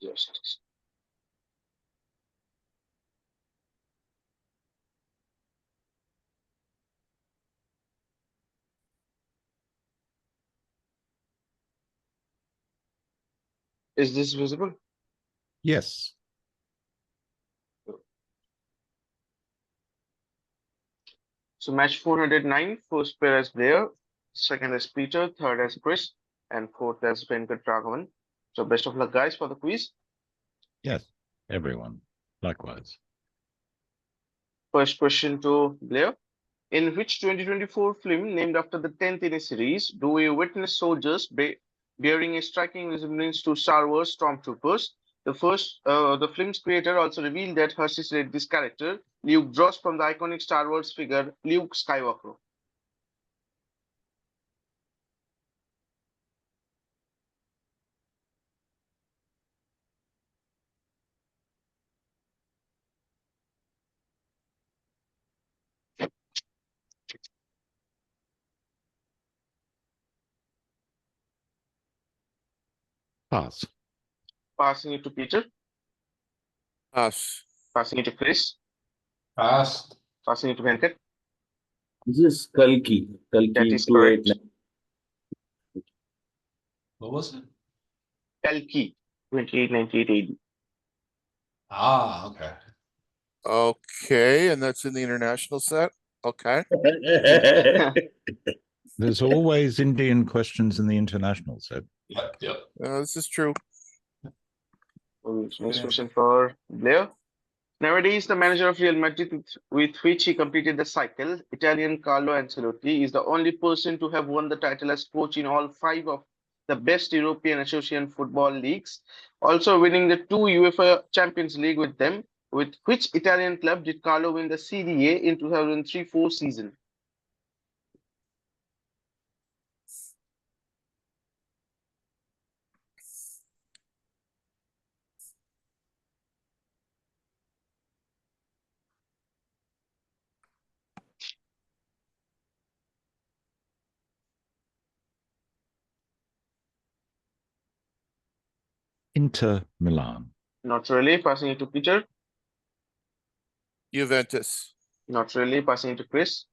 Justice. Is this visible? Yes. So match 409, first pair as Blair, second as Peter, third as Chris, and fourth as Venkat Raghavan. So best of luck, guys, for the quiz. Yes. Everyone. Likewise. First question to Blair. In which 2024 film named after the 10th in a series do we witness soldiers bearing a striking resemblance to Star Wars stormtroopers? The film's creator also revealed that Hershey said this character, Luke, draws from the iconic Star Wars figure Luke Skywalker. Pass. Passing it to Peter. Pass. Passing it to Chris. Pass. Passing it to Venkat. This is Kalki. That Kalki is correct. 289. What was it? Kalki, 2898 AD. Ah, okay. Okay, and that's in the international set. Okay. There's always Indian questions in the international set. Yep, yep. This is true. Next question for Blair. Nowadays, the manager of Real Madrid with which he completed the cycle, Italian Carlo Ancelotti, is the only person to have won the title as coach in all 5 of the best European Association football leagues, also winning the 2 UEFA Champions League with them. With which Italian club did Carlo win the Serie A in 2003-04 season? Inter Milan. Not really. Passing it to Peter. Juventus. Not really. Passing it to Chris.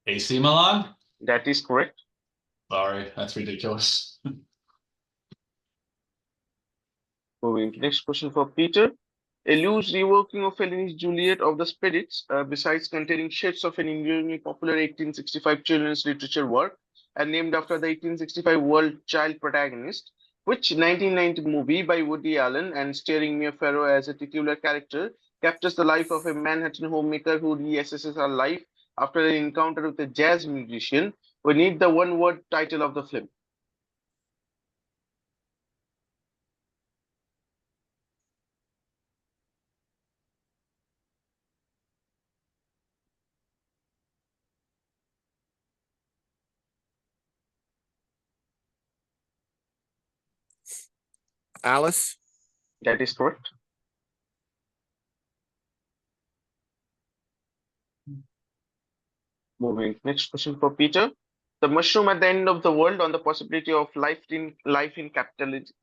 AC Milan? That is correct. Sorry, that's ridiculous. Moving to next question for Peter. A loose reworking of Fellini's Juliet of the Spirits, besides containing shades of an enduringly popular 1865 children's literature work and named after the 1865 world child protagonist, which 1990 movie by Woody Allen and starring Mia Farrow as a titular character captures the life of a Manhattan homemaker who reassesses her life after an encounter with a jazz musician? We need the one-word title of the film. Alice. That is correct. Moving next question for Peter. The mushroom at the end of the world on the possibility of life in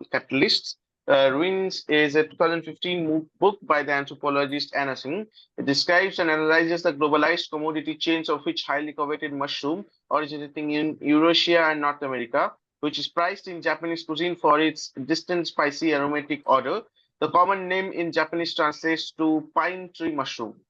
capitalists. Ruins is a 2015 book by the anthropologist Anna Singh. It describes and analyzes the globalized commodity chains of which highly coveted mushroom originating in Eurasia and North America, which is prized in Japanese cuisine for its distinct spicy aromatic odor. The common name in Japanese translates to pine tree mushroom.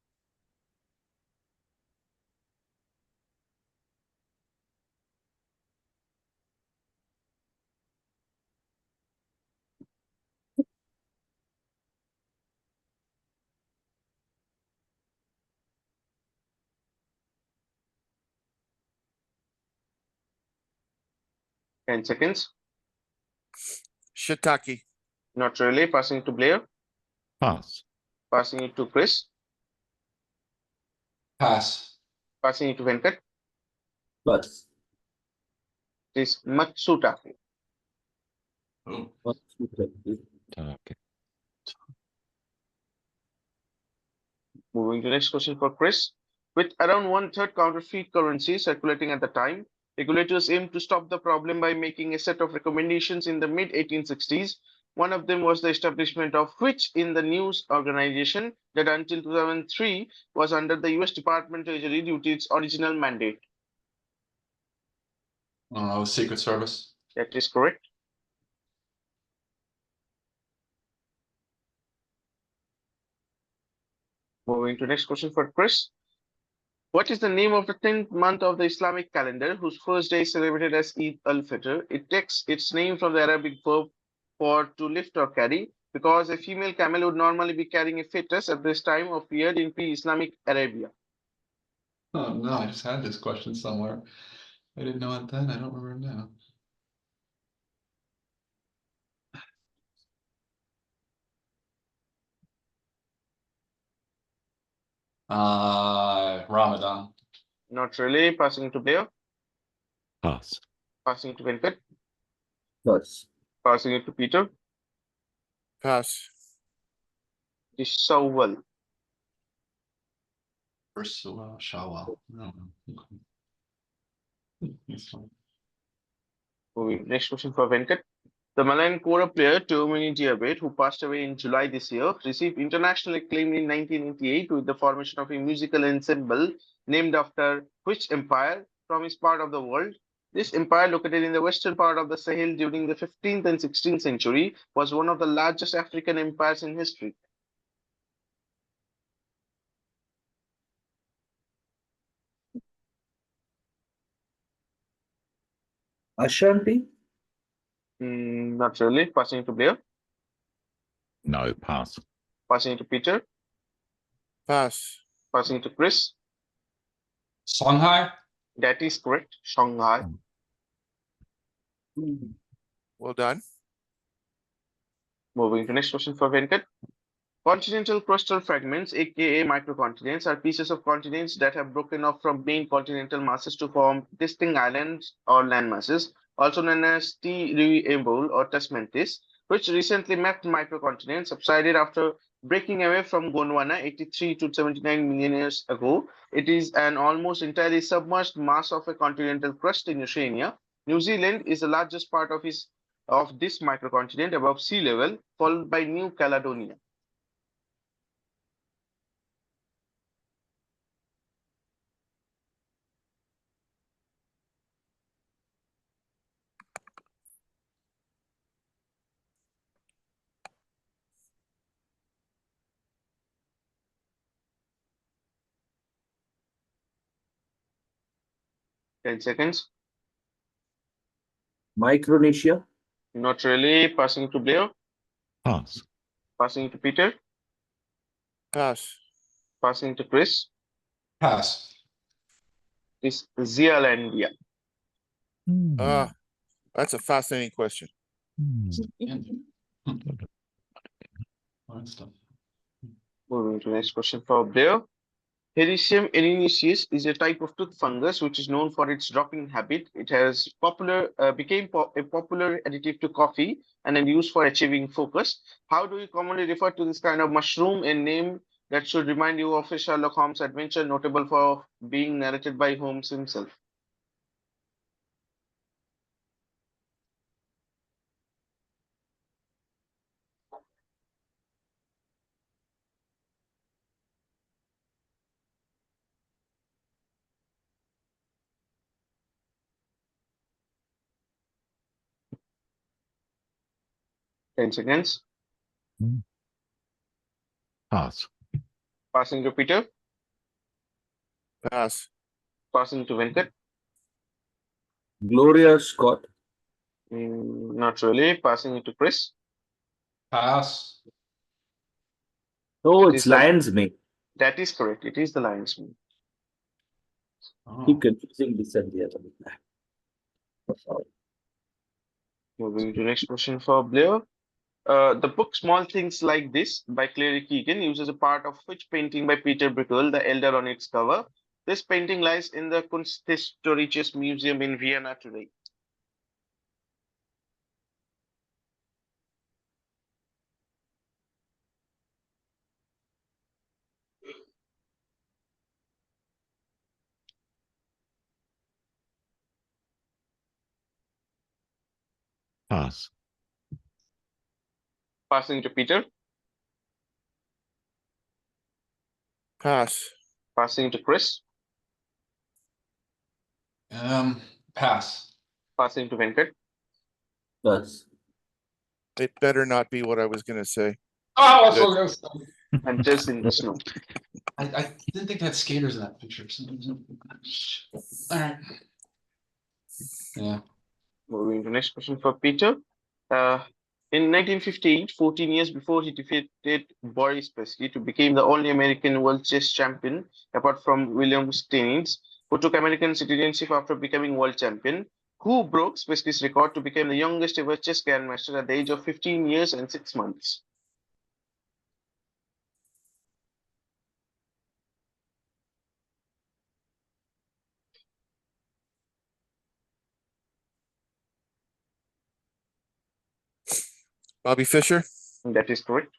Ten seconds. Shiitake. Not really. Passing it to Blair. Pass. Passing it to Chris. Pass. Passing it to Venkat. Pass. It is Matsutake. Oh. Okay. Moving to the next question for Chris. With around 1/3 counterfeit currency circulating at the time, regulators aimed to stop the problem by making a set of recommendations in the mid-1860s One of them was the establishment of which in the news organization that until 2003 was under the US Department of Treasury due to its original mandate. Secret Service. That is correct. Moving to next question for Chris. What is the name of the 10th month of the Islamic calendar whose first day is celebrated as Eid al-Fitr? It takes its name from the Arabic verb for to lift or carry, because a female camel would normally be carrying a fetus at this time of year in pre-Islamic Arabia. Oh no, I just had this question somewhere. I didn't know it then. I don't remember now. Ramadan. Not really. Passing to Blair. Pass. Passing to Venkat. Pass. Passing it to Peter. Pass. It is Shawwal. First Shawwal. I don't know. Okay. That's fine. Moving. Next question for Venkat. The Malayan kora player Tuomini Diabet, who passed away in July this year, received international acclaim in 1988 with the formation of a musical ensemble named after which empire from his part of the world. This empire, located in the western part of the Sahel during the 15th and 16th century, was one of the largest African empires in history. Ashanti? Not really. Passing it to Blair. No, pass. Passing it to Peter. Pass. Passing it to Chris. Songhai. That is correct. Shanghai. Well done. Moving to next question for Venkat. Continental crustal fragments, aka microcontinents, are pieces of continents that have broken off from main continental masses to form distinct islands or land masses, also known as T-re-instill or Tasmantis, which recently mapped microcontinents subsided after breaking away from Gondwana 83 to 79 million years ago. It is an almost entirely submerged mass of a continental crust in Oceania. New Zealand is the largest part of this microcontinent above sea level, followed by New Caledonia. Ten seconds. Micronesia? Not really. Passing to Blair. Pass. Passing to Peter. Pass. Passing to Chris. Pass. Is Zealandia. That's a fascinating question. Learn stuff. Moving to the next question for Blair. Hericium erinaceus is a type of tooth fungus which is known for its dropping habit. It has became a popular additive to coffee and then used for achieving focus. How do you commonly refer to this kind of mushroom? A name that should remind you of a Sherlock Holmes adventure notable for being narrated by Holmes himself. Ten seconds. Pass. Passing to Peter. Pass. Passing to Venkat. Gloria Scott? Not really. Passing it to Chris. Pass. Oh, It it's is the- lion's mane. That is correct. It is the lion's mane. Oh. Keep confusing this and the other. Moving to the next question for Blair. The book Small Things Like This by Clary Keegan uses a part of which painting by Peter Bruegel, the elder, on its cover. This painting lies in the Kunsthistorisches Museum in Vienna today. Pass. Passing to Peter. Pass. Passing to Chris. Pass. Passing to Venkat. Pass. It better not be what I was gonna say. Oh, that's Good. what I was. And just in the snow. I didn't think they had skaters in that picture. Alright. Yeah. Moving to next question for Peter. In 1958, 14 years before he defeated Boris Pesky to become the only American world chess champion, apart from William Steinitz, who took American citizenship after becoming world champion, who broke Pesky's record to become the youngest ever chess grandmaster at the age of 15 years and 6 months. Bobby Fischer. That is correct.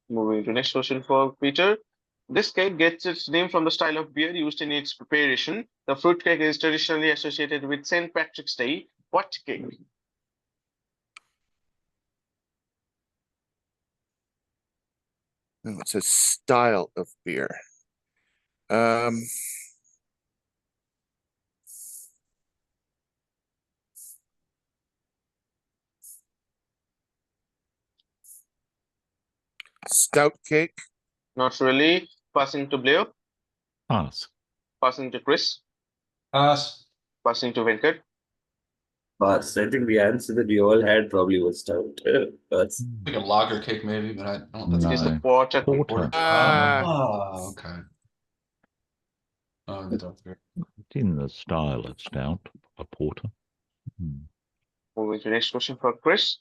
Moving to next question for Peter. This cake gets its name from the style of beer used in its preparation. The fruit cake is traditionally associated with St. Patrick's Day. What cake? Oh, it's a style of beer. Stout cake. Not really. Passing to Blair. Pass. Passing to Chris. Pass. Passing to Venkat. Pass. I think the answer that we all had probably was stout. Pass. Like a lager cake maybe, but I don't think It is the No. porter. Porter. Oh, okay. Oh, that's fair. It's in the style of stout, a porter. Moving to next question for Chris.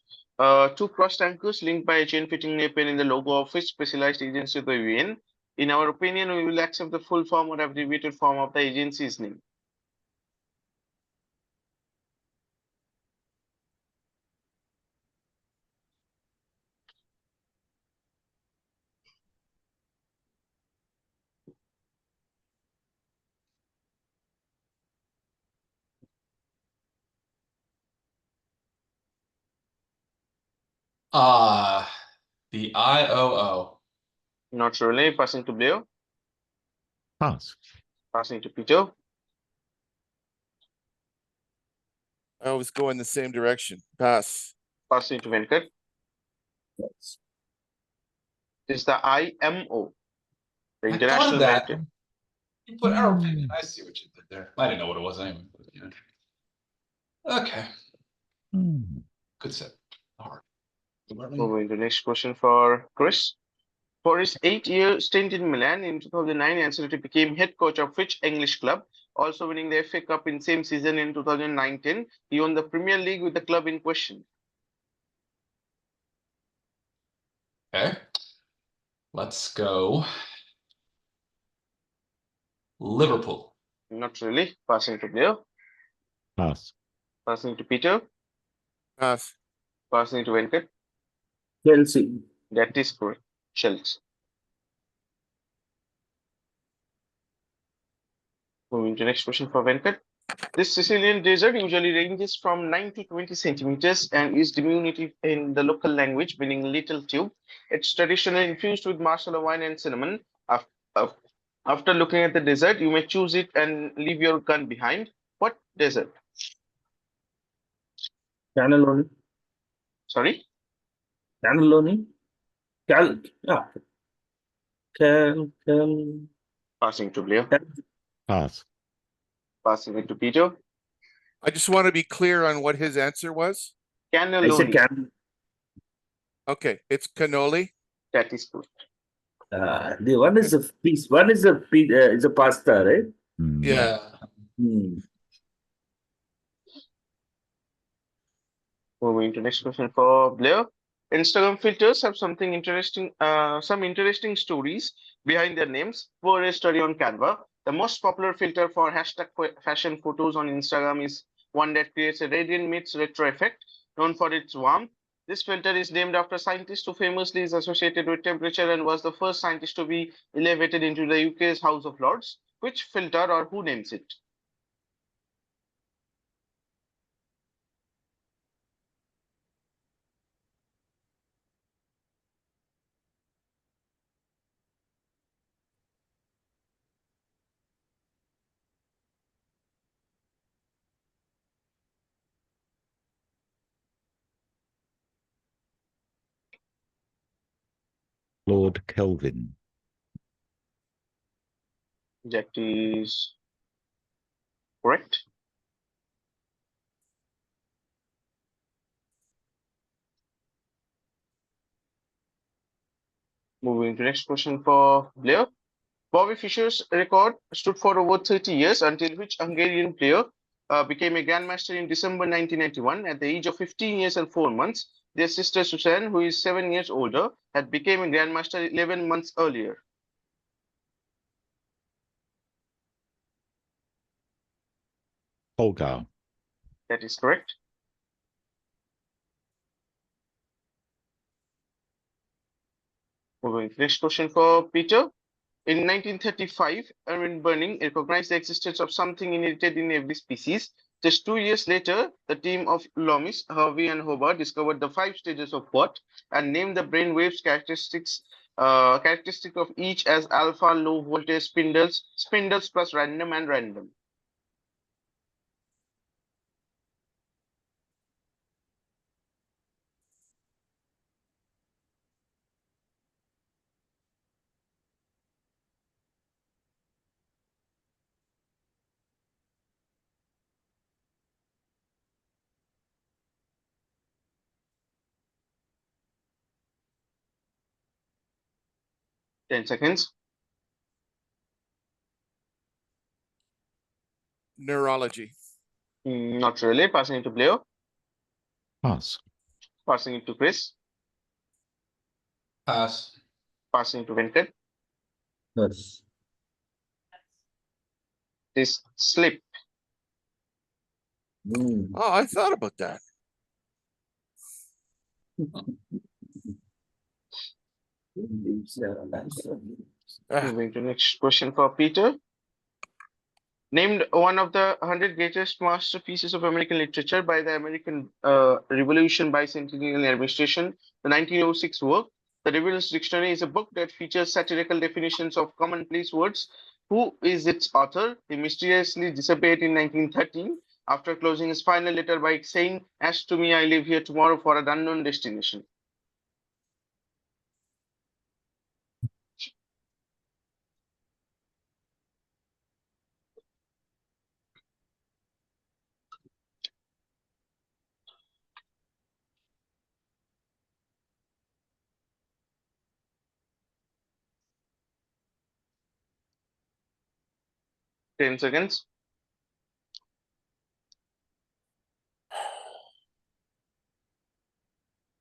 Two crossed anchors linked by a chain fitting a pen in the logo of which specialized agency of the UN. In our opinion, we will accept the full form or abbreviated form of the agency's name. The IOO. Not really. Passing to Blair. Pass. Passing to Peter. I always go in the same direction. Pass. Passing to Venkat. Pass. It is the IMO. The I thought International of that. Maritime. You put aeroplane. I see what you did there. I didn't know what it was anyway. But, yeah. Okay. Good set. All right. Good learning. Moving to next question for Chris. For his 8-year stint in Milan in 2009, Ancelotti became head coach of which English club, also winning the FA Cup in same season in 2019. He won the Premier League with the club in question. Okay. Let's go. Liverpool. Not really. Passing to Blair. Pass. Passing to Peter. Pass. Passing to Venkat. Chelsea. That is correct. Chelsea. Moving to next question for Venkat. This Sicilian desert usually ranges from 9 to 20 centimeters and is diminutive in the local language, meaning little tube. It's traditionally infused with Marsala wine and cinnamon. After looking at the desert, you may choose it and leave your gun behind. What desert? Cannelloni. Sorry? Cannelloni. Cal. Passing to Blair. Pass. Passing it to Peter. I just want to be clear on what his answer was. I said Cannelloni. can. Okay, it's cannoli. That is correct. The one is a piece. One is a piece. Is a pasta, right? Yeah. Moving to next question for Blair. Instagram filters have something interesting, some interesting stories behind their names. For a study on Canva, the most popular filter for hashtag fashion photos on Instagram is one that creates a radiant meets retro effect, known for its warmth. This filter is named after a scientist who famously is associated with temperature and was the first scientist to be elevated into the UK's House of Lords. Which filter or who names it? Lord Kelvin. That is correct. Moving to next question for Blair. Bobby Fischer's record stood for over 30 years, until which Hungarian player became a grandmaster in December 1991 at the age of 15 years and 4 months. Their sister Susan, who is 7 years older, had become a grandmaster 11 months earlier. Holgar. That is correct. Moving to next question for Peter. In 1935, Erwin Burning recognized the existence of something inherited in every species. Just 2 years later, the team of Loomis, Harvey, and Hobart discovered the 5 stages of what and named the brain waves characteristic of each as alpha, low voltage spindles, spindles plus random and random. Ten seconds. Neurology. Not really. Passing it to Blair. Pass. Passing it to Chris. Pass. Passing it to Venkat. Yes. This slip. Oh, I thought about that. Ah, Moving to next question for Peter. Named one of the 100 greatest masterpieces of American literature by the American Revolution Bicentennial Administration, the 1906 work. The Devil's Dictionary is a book that features satirical definitions of commonplace words. Who is its author? He mysteriously disappeared in 1913 after closing his final letter by saying, "As to me, I live here tomorrow for an unknown destination." Ten seconds.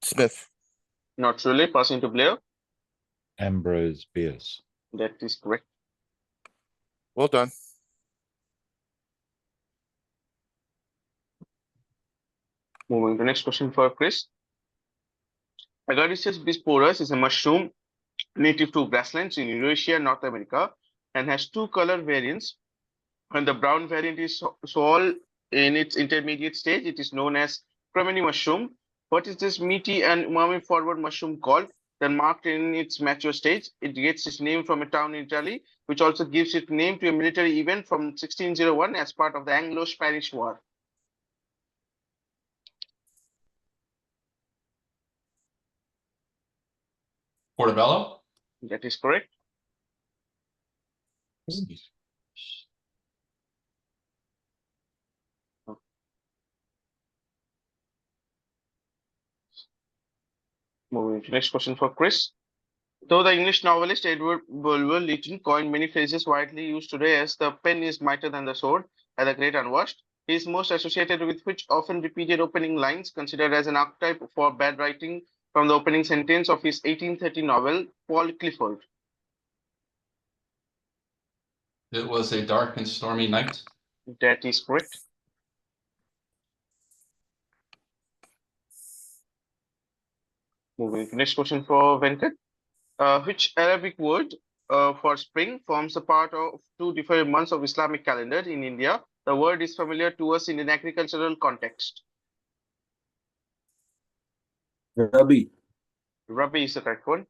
Smith. Not really. Passing to Blair. Ambrose Bierce. That is correct. Well done. Moving to next question for Chris. Agaricus bisporus is a mushroom native to grasslands in Eurasia, North America, and has 2 color variants. When the brown variant is small in its intermediate stage, it is known as cremini mushroom. What is this meaty and umami forward mushroom called? Then marked in its mature stage, it gets its name from a town in Italy, which also gives its name to a military event from 1601 as part of the Anglo-Spanish War. Portobello. That is correct. Moving to next question for Chris. Though the English novelist Edward Bulwer Lytton coined many phrases widely used today as the pen is mightier than the sword and the great unwashed, he is most associated with which often repeated opening lines considered as an archetype for bad writing from the opening sentence of his 1830 novel, Paul Clifford. It was a dark and stormy night. That is correct. Moving to next question for Venkat. Which Arabic word for spring forms a part of 2 different months of Islamic calendar in India? The word is familiar to us in an agricultural context. Rabi. Rabi is the correct one.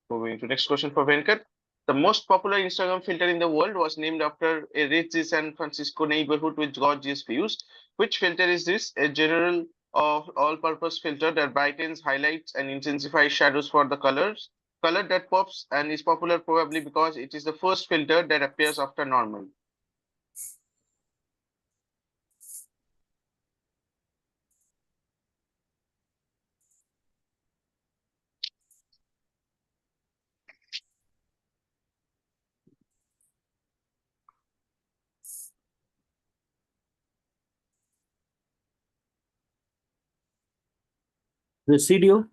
Moving to next question for Venkat. The most popular Instagram filter in the world was named after a rich San Francisco neighborhood with gorgeous views. Which filter is this? A general of all-purpose filter that brightens, highlights, and intensifies shadows for the colors. Color that pops and is popular probably because it is the first filter that appears after normal. Residuo?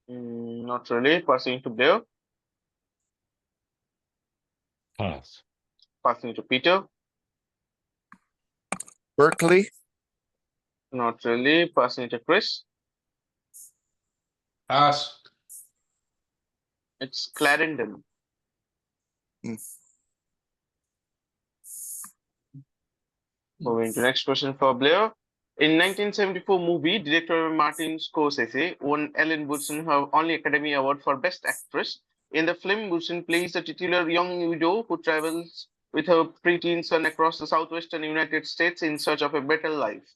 Not really. Passing to Blair. Pass. Passing to Peter. Berkeley, Not really. Passing to Chris. Pass. It's Clarendon. Moving to next question for Blair. In 1974 movie, director Martin Scorsese won Ellen Burstyn her only Academy Award for Best Actress. In the film, Burstyn plays the titular young widow who travels with her preteen son across the southwestern United States in search of a better life.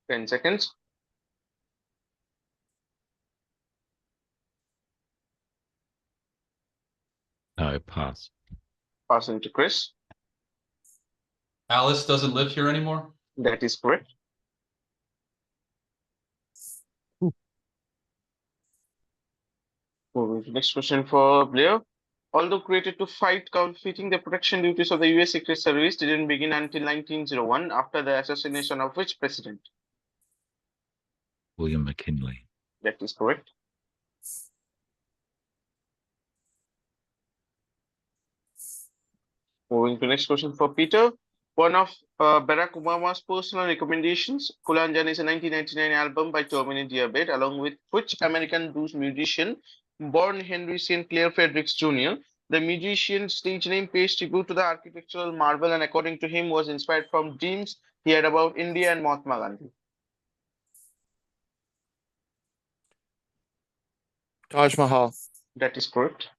Ten seconds. No, pass. Passing to Chris. Alice doesn't live here anymore? That is correct. Moving to next question for Blair. Although created to fight counterfeiting, the protection duties of the US Secret Service didn't begin until 1901 after the assassination of which president? William McKinley. That is correct. Moving to next question for Peter. One of Barack Obama's personal recommendations, Kulanjan, is a 1999 album by Terminate Diabet, along with which American blues musician born Henry St. Clair Fredericks Jr. The musician's stage name pays tribute to the architectural marvel and according to him was inspired from dreams he had about India and Mahatma Gandhi. Taj Mahal, That is correct.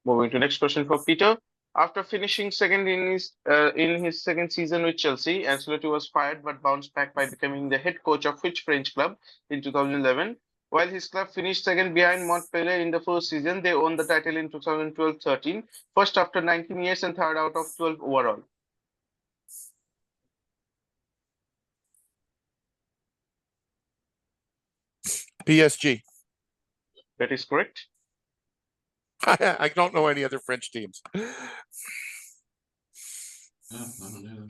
Moving to next question for Peter. After finishing second in his second season with Chelsea, Ancelotti was fired but bounced back by becoming the head coach of which French club in 2011. While his club finished second behind Montpellier in the first season, they won the title in 2012-13, first after 19 years and third out of 12 overall. PSG. That is correct. I don't know any other French teams. Yeah, I don't know.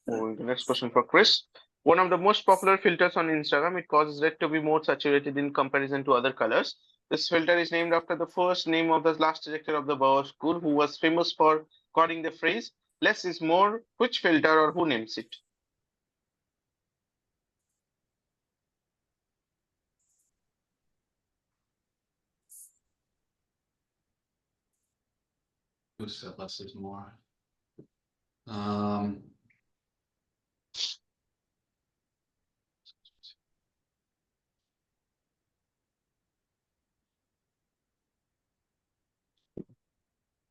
Moving to next question for Chris. One of the most popular filters on Instagram, it causes red to be more saturated in comparison to other colors. This filter is named after the first name of the last director of the Bauer School, who was famous for coining the phrase, less is more. Which filter or who names it? Who said less is more?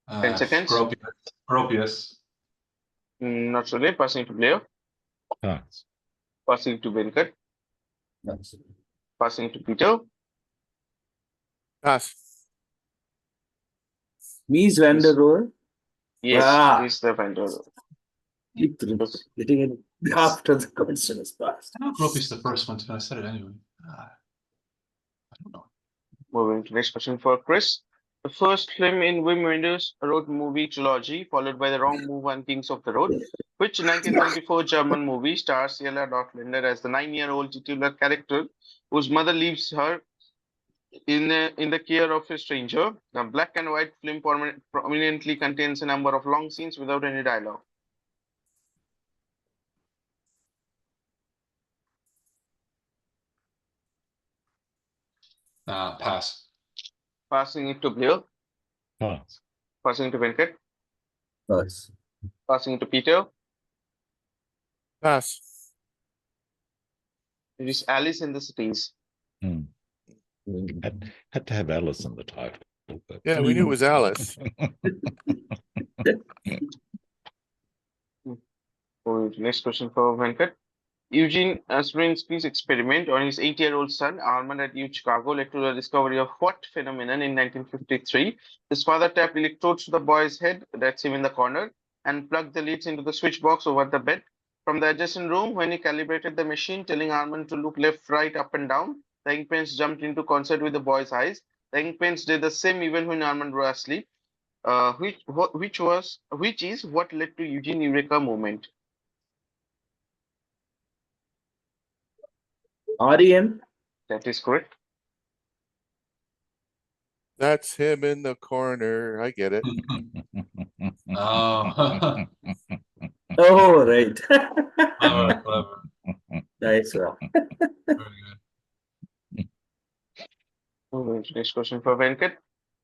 Ten seconds. Gropius. Not really. Passing to Blair. Pass. Passing to Venkat. Passing to Peter. Pass. Mies van der Rohe? Yes, Ah. is the vendor. Getting in after the question is passed. I know Gropius the first one too. I said it anyway. I don't know. Moving to next question for Chris. The first film in Wim Wenders' road movie trilogy, followed by The Wrong Move and Kings of the Road, which 1974 German movie stars Jella Dortlander as the 9-year-old titular character whose mother leaves her in the care of a stranger. The black and white film prominently contains a number of long scenes without any dialogue. Pass. Passing it to Blair. Pass. Passing it to Venkat. Pass. Passing it to Peter. Pass. It is Alice in the Cities. Hmm. Had to have Alice in the title. But... Yeah, we knew it was Alice. Next question for Venkat. Eugene Sbrinsky's experiment on his 8-year-old son, Armand, at U Chicago led to the discovery of what phenomenon in 1953? His father tapped electrodes to the boy's head, that's him in the corner, and plugged the leads into the switch box over the bed. From the adjacent room, when he calibrated the machine, telling Armand to look left, right, up, and down, the ink pens jumped into concert with the boy's eyes. The ink pens did the same even when Armand was asleep. Which is what led to Eugene Eureka moment? REM. That is correct. That's him in the corner. I get it. Oh, Oh, right. clever, clever. Nice one. Very good. Next question for Venkat.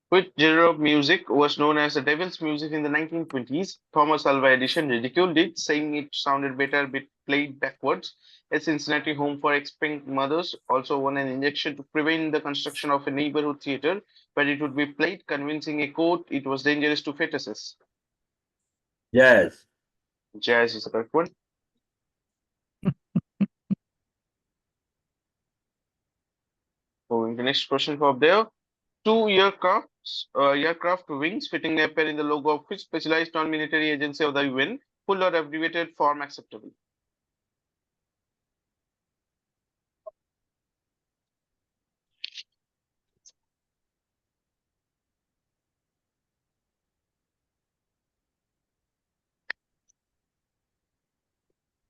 Which genre of music was known as the devil's music in the 1920s? Thomas Alva Edison ridiculed it, saying it sounded better played backwards. A Cincinnati home for expectant mothers also won an injection to prevent the construction of a neighborhood theater where it would be played, convincing a court it was dangerous to fetuses. Yes. Jazz is the correct one. Moving to the next question for Blair. Two aircraft wings fitting appear in the logo of which specialized non-military agency of the UN, full or abbreviated form acceptable?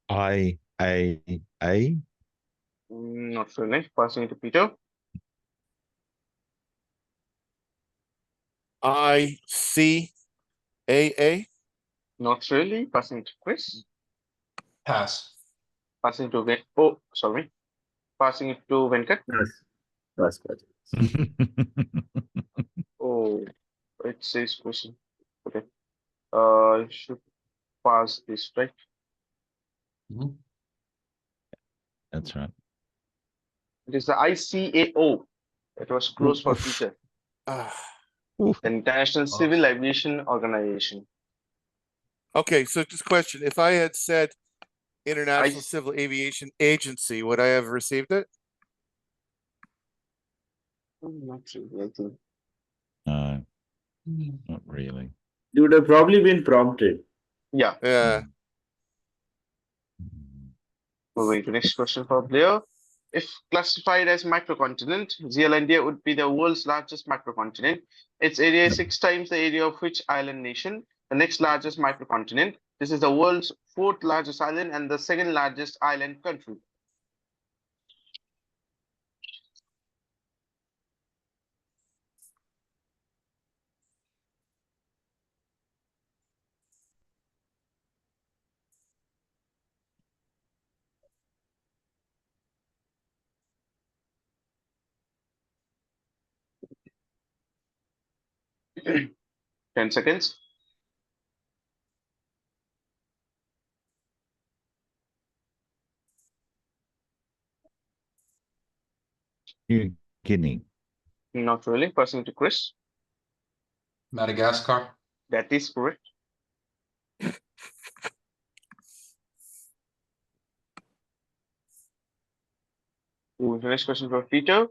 IAA. Not really. Passing it to Peter. ICAA. Not really. Passing it to Chris. Pass. Passing to Oh, sorry. Passing it to Venkat. Pass. Pass. Pass. Oh, it says question. Okay. I should pass this, right? Mhm. That's right. It is the ICAO. It was close for Oof. Peter. Ah. Oof. The International Civil Aviation Organization. Okay, so just question. If I had said International I- Civil Aviation Agency, would I have received it? Not really, I think. No, not really. You would have probably been prompted. Yeah. Yeah. Moving to next question for Blair. If classified as microcontinent, Zealandia would be the world's largest microcontinent. Its area is 6 times the area of which island nation? The next largest microcontinent. This is the world's 4th largest island and the 2nd largest island country. Ten seconds. New Guinea. Not really. Passing to Chris. Madagascar. That is correct. Moving to next question for Peter.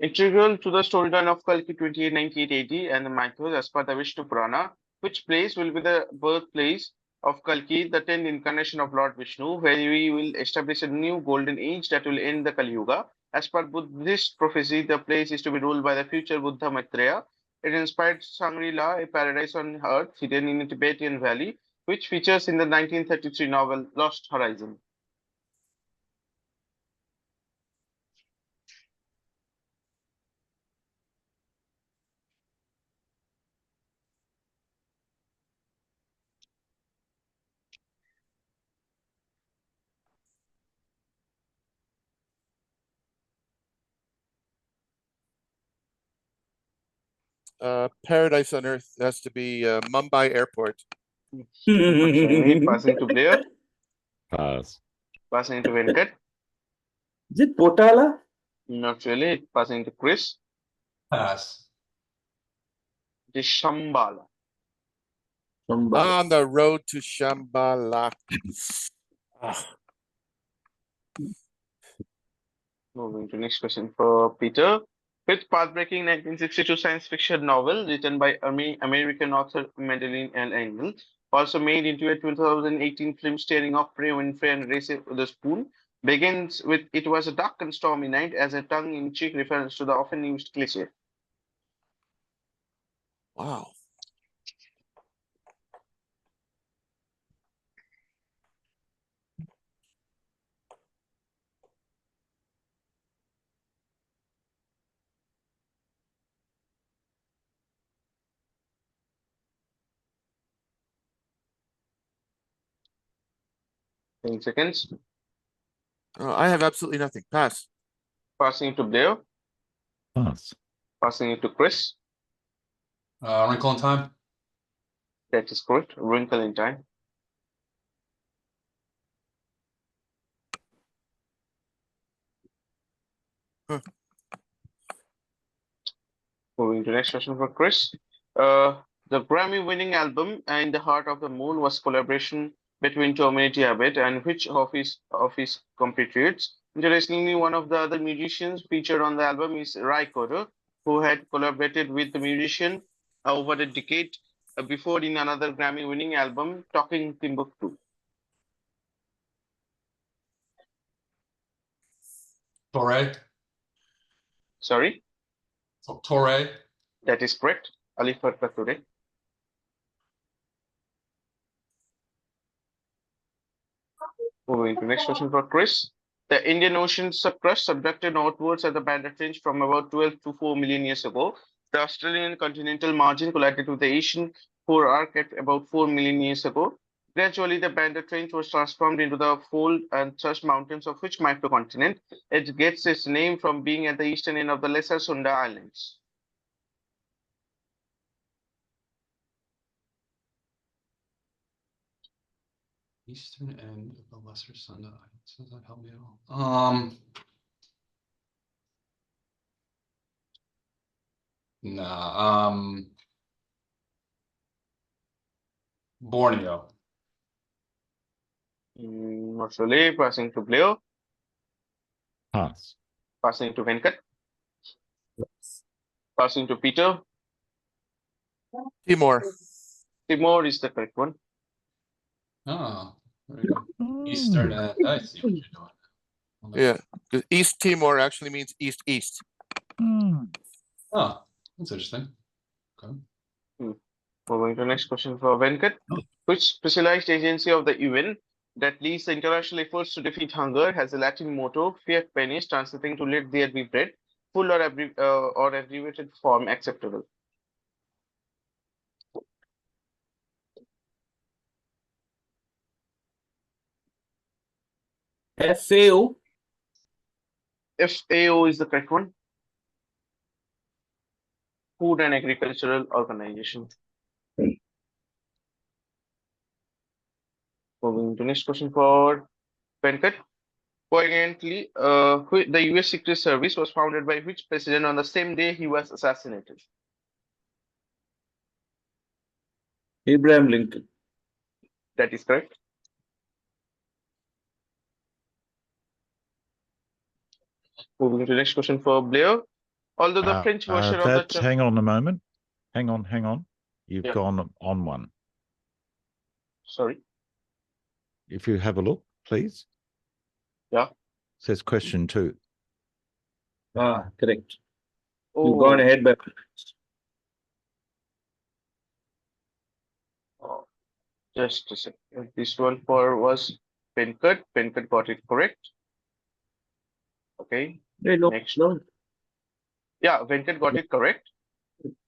Integral to the storyline of Kalki 2898 AD and the mythos as per the Vishnu Purana, which place will be the birthplace of Kalki, the 10th incarnation of Lord Vishnu, where we will establish a new golden age that will end the Kali Yuga. As per Buddhist prophecy, the place is to be ruled by the future Buddha Maitreya. It inspired Shangri-La, a paradise on earth hidden in a Tibetan valley, which features in the 1933 novel Lost Horizon. Paradise on Earth has to be Mumbai Airport. Unfortunately, passing to Blair, Pass. passing to Venkat. Is it Potala? Not really. Passing to Chris. Pass. It is Shambhala. On the road to Shambhala. Ah, Moving to next question for Peter. Fifth pathbreaking 1962 science fiction novel written by American author Madeleine L. Engel, also made into a 2018 film starring Oprah Winfrey and Reese Witherspoon, begins with "It was a dark and stormy night" as a tongue-in-cheek reference to the often used cliché. wow. In seconds. I have absolutely nothing. Pass. Passing to Blair. Pass. Passing it to Chris. Wrinkle in Time. That is correct. Wrinkle in Time. Huh. Moving to next question for Chris. The Grammy-winning album "In the Heart of the Moon" was collaboration between Tommy Abbott and which of his compatriots? Interestingly, one of the other musicians featured on the album is Ry Cooder, who had collaborated with the musician over a decade before in another Grammy-winning album, Talking Timbuktu. Torre. Sorry, Torre. that is correct. Ali Farka Toure. Moving to next question for Chris. The Indian Ocean crust subducted northwards at the Banda Trench from about 12 to 4 million years ago. The Australian continental margin collided with the Asian core arc at about 4 million years ago. Gradually, the Banda Trench was transformed into the fold and thrust mountains of which microcontinent? It gets its name from being at the eastern end of the Lesser Sunda Islands. Eastern end of the Lesser Sunda Islands. Does that help me at all? Nah. Borneo. Not really. Passing to Blair. Pass. Passing to Venkat. Passing to Peter. Timor. Timor is the correct one. Oh, very good. Eastern end. I see what you're doing. Yeah. Because East Timor actually means east. Oh, that's interesting. Okay. Moving to the next question for Venkat. Which specialized agency of the UN that leads the international efforts to defeat hunger has a Latin motto, "Fiat Penis," translating to "Let there be bread," full or abbreviated form acceptable? FAO. FAO is the correct one. Food and Agricultural Organization. Moving to next question for Venkat. Coincidentally, the US Secret Service was founded by which president on the same day he was assassinated? Abraham Lincoln. That is correct. Moving to the next question for Blair. Although the French version of the Hang on a moment. Hang on. You've Yeah. gone on one. Sorry. If you have a look, please. Yeah. Says question 2. Correct. Oh, You've gone ahead by. just a second. This one was Venkat. Venkat got it correct. Okay. Wait, no, Next. no. Yeah, Venkat got it correct.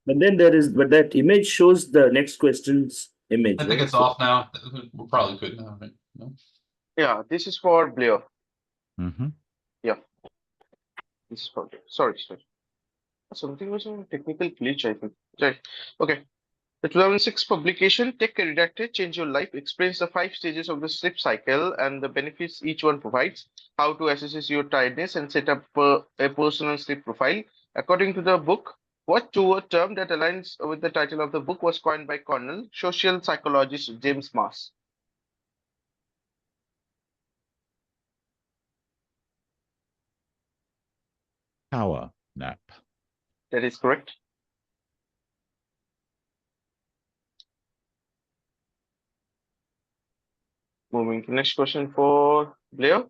But then but that image shows the next question's image. I think right? it's off now. We're probably good now, right? No? Yeah, this is for Blair. Mm-hmm. Yeah. This is for Blair. Sorry. Something was a technical glitch, I think. Right. Okay. The 2006 publication, Tech Redacted, Change Your Life, explains the 5 stages of the sleep cycle and the benefits each one provides, how to assess your tiredness and set up a personal sleep profile. According to the book, what two-word term that aligns with the title of the book was coined by Cornell social psychologist James Maas? Power nap. That is correct. Moving to next question for Blair.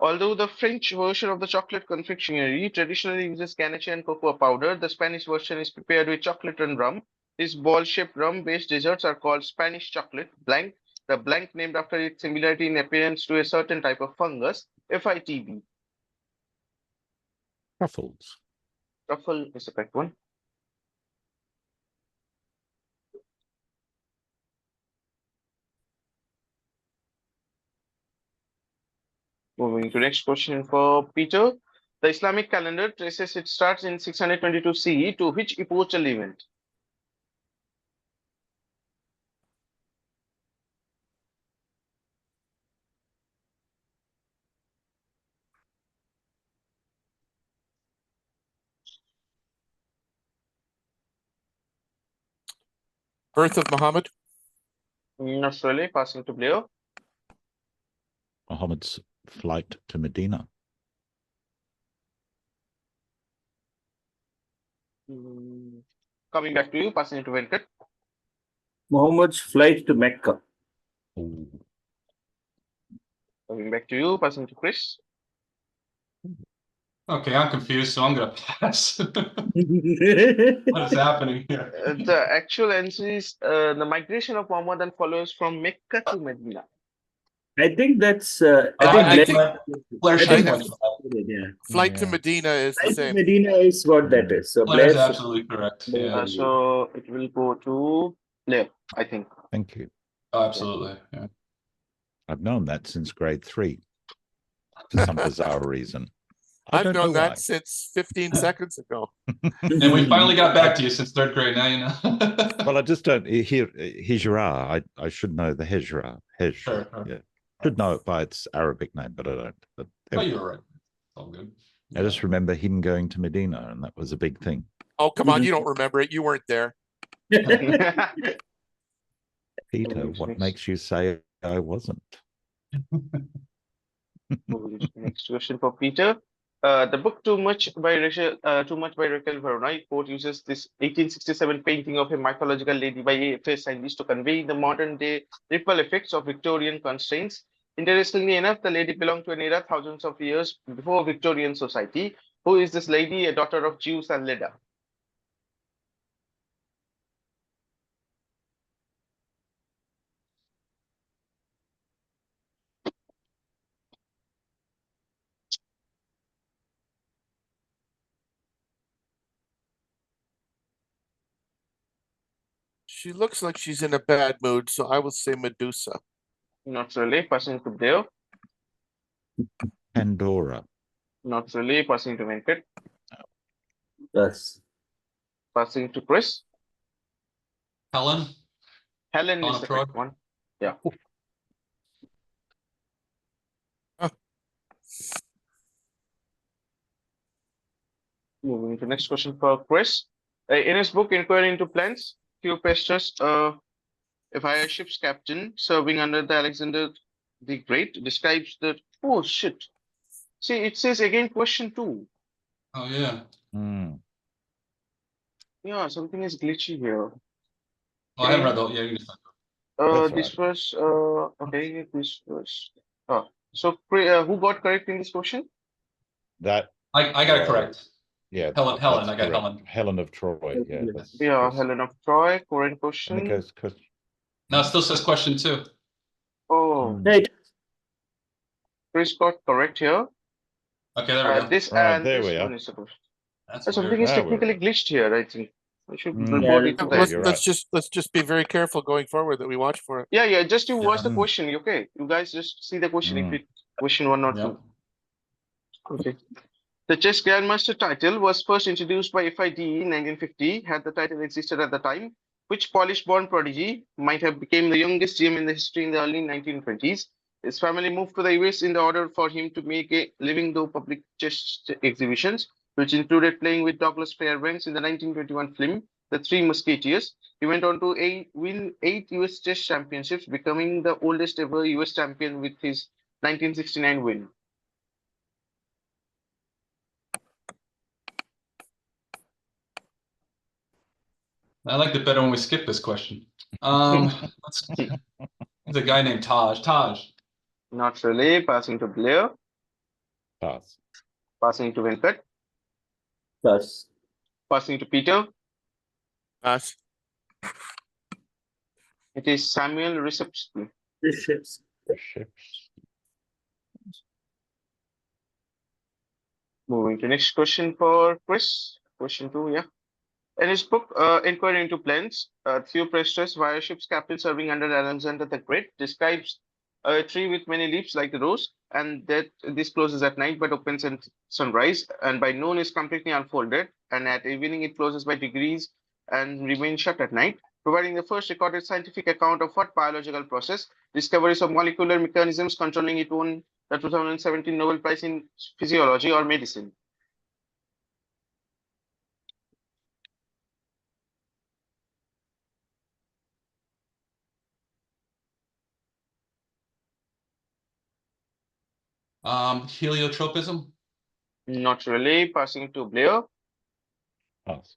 Although the French version of the chocolate confectionery traditionally uses ganache and cocoa powder, the Spanish version is prepared with chocolate and rum. These ball-shaped rum-based desserts are called Spanish chocolate blanc, the blanc named after its similarity in appearance to a certain type of fungus, FITB. Truffles. Truffle is the correct one. Moving to next question for Peter. The Islamic calendar traces its starts in 622 CE to which epochal event? Birth of Muhammad. Not really. Passing to Blair. Muhammad's flight to Medina. Coming back to you, passing it to Venkat. Muhammad's flight to Mecca. Ooh. Coming back to you, passing to Chris. Okay, I'm confused, so I'm gonna pass. What is happening here? The actual answer is the migration of Muhammad and followers from Mecca to Medina. I think that's. I think Blair should I have think- went for that. Yeah. Flight to Yeah. Medina is the Flight to same. Medina is what that is. So Blair's Blair. absolutely correct. Yeah. So it will go to Blair, I think. Thank you. Oh, absolutely. Yeah. I've known that since grade 3 for some bizarre reason. I I've don't known know that why. since 15 seconds ago. And we finally got back to you since 3rd grade. Now you know. Well, I just don't hear Hijra. I should know the Hijra. Sure. Yeah. Should know it by its Arabic name, but I don't. But Oh, you were right. All good. I just remember him going to Medina, and that was a big thing. Oh, come on. You don't remember it. You weren't there. Peter, what makes you say I wasn't? Moving to the next question for Peter. The book Too Much by Raquel Verona quote uses this 1867 painting of a mythological lady by a French scientist to convey the modern day ripple effects of Victorian constraints. Interestingly enough, the lady belonged to an era thousands of years before Victorian society. Who is this lady? A daughter of Zeus and Leda. She looks like she's in a bad mood, so I will say Medusa. Not really. Passing to Blair. Pandora. Not really. Passing to Venkat. Yes. Passing to Chris. Helen. Helen Helen is of the Troy. correct one. Yeah. Moving to next question for Chris. In his book Inquiry into Plants, Cleopatra's a fire ship's captain serving under the Alexander the Great describes the oh shit. See, it says again question 2. Oh yeah. Hmm. Yeah, something is glitchy here. Oh, I haven't read the. Yeah, you just. This right. was okay. This was so who got correct in this question? That. I got it correct. Yeah. Helen, that's I got correct. Helen. Helen of Troy. Yeah. That's, Yeah, yes. Helen of Troy. Current And it question. goes question. No, it still says question 2. Oh, Right. Chris got correct here. Okay, there we go. This Right, and there this we are. one is supposed. That's Something weird. is Now we're technically right. glitched here. I think I should Mm. report Yeah, it to Yeah, that. you're let's right. just be very careful going forward that we watch for it. Yeah. Just you watch the Mm. question. Okay, you guys just see the question if Mm. it question 1 or Yep. 2. Okay. The chess grandmaster title was first introduced by FIDE in 1950. Had the title existed at the time, which Polish-born prodigy might have become the youngest GM in the history in the early 1920s. His family moved to the US in order for him to make a living through public chess exhibitions, which included playing with Douglas Fairbanks in the 1921 film The Three Musketeers. He went on to win 8 US chess championships, becoming the oldest ever US champion with his 1969 win. I liked it better when we skipped this question. There's a guy named Taj. Taj. Not really. Passing to Blair. Pass. Passing to Venkat. Pass. Passing to Peter. Pass. It is Samuel Reshevsky. Bishops. Ships. Moving to next question for Chris. Question 2, yeah. In his book, Inquiry into Plants, Theophrastus, via ship's captain serving under Alexander the Great, describes a tree with many leaves like the rose, and that this closes at night but opens at sunrise, and by noon is completely unfolded, and at evening it closes by degrees and remains shut at night, providing the first recorded scientific account of what biological process. Discoveries of molecular mechanisms controlling it won the 2017 Nobel Prize in Physiology or Medicine. Heliotropism. Not really. Passing to Blair. Pass.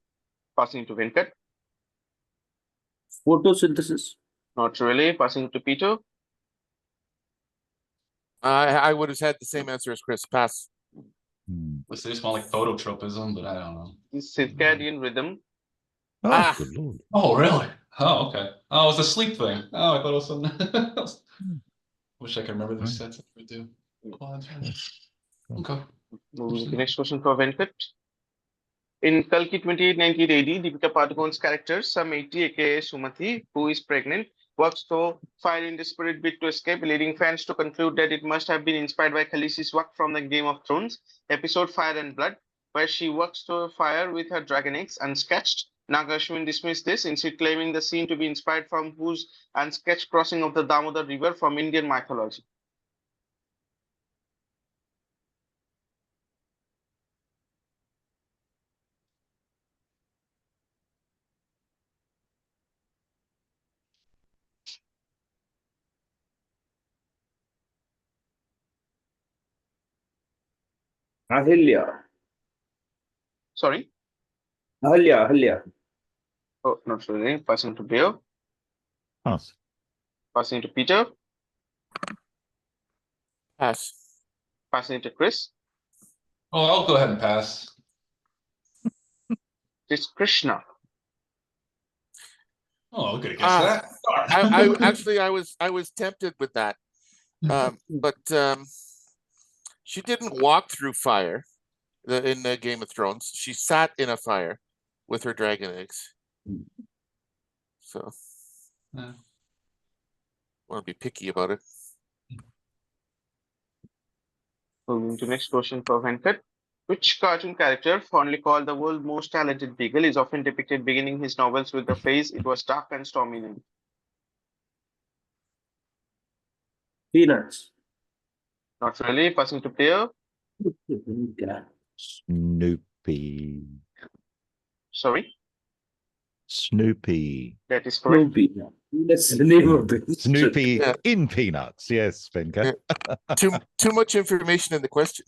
Passing to Venkat. Photosynthesis. Not really. Passing to Peter. I would have had the same answer as Chris. Pass. Let's say it's more like phototropism, but I don't know. Circadian rhythm. Oh, Ah. good lord. Oh, really? Oh, okay. Oh, it was a sleep thing. Oh, I thought it was something else. Wish I could remember those sets if we do. Quads. Okay. Moving to the next question for Venkat. In Kalki 2898 AD, Deepika Padukone's character, Sam80 aka Sumati, who is pregnant, works through fire in desperate bid to escape, leading fans to conclude that it must have been inspired by Khaleesi's work from the Game of Thrones episode Fire and Blood, where she works through fire with her dragon eggs unsketched. Naga Ashwin dismissed this, instead claiming the scene to be inspired from whose unsketched crossing of the Damodar River from Indian mythology. Ahilya. Sorry? Ahilya. Oh, not really. Passing to Blair. Pass. Passing to Peter. Pass. Passing to Chris. Oh, I'll go ahead and pass. It's Krishna. Oh, we could have guessed that. I actually I was tempted with that. But she didn't walk through fire in the Game of Thrones. She sat in a fire with her dragon eggs. So Yeah. want to be picky about it. Moving to next question for Venkat. Which cartoon character, fondly called the world's most talented beagle, is often depicted beginning his novels with the phrase, "It was dark and stormy night"? Peanuts. Not really. Passing to Blair. Snoopy. Sorry, Snoopy. that is correct. Snoopy. That's the name of the Snoopy Yeah. in Peanuts. Yes, Venkat. Too much information in the question.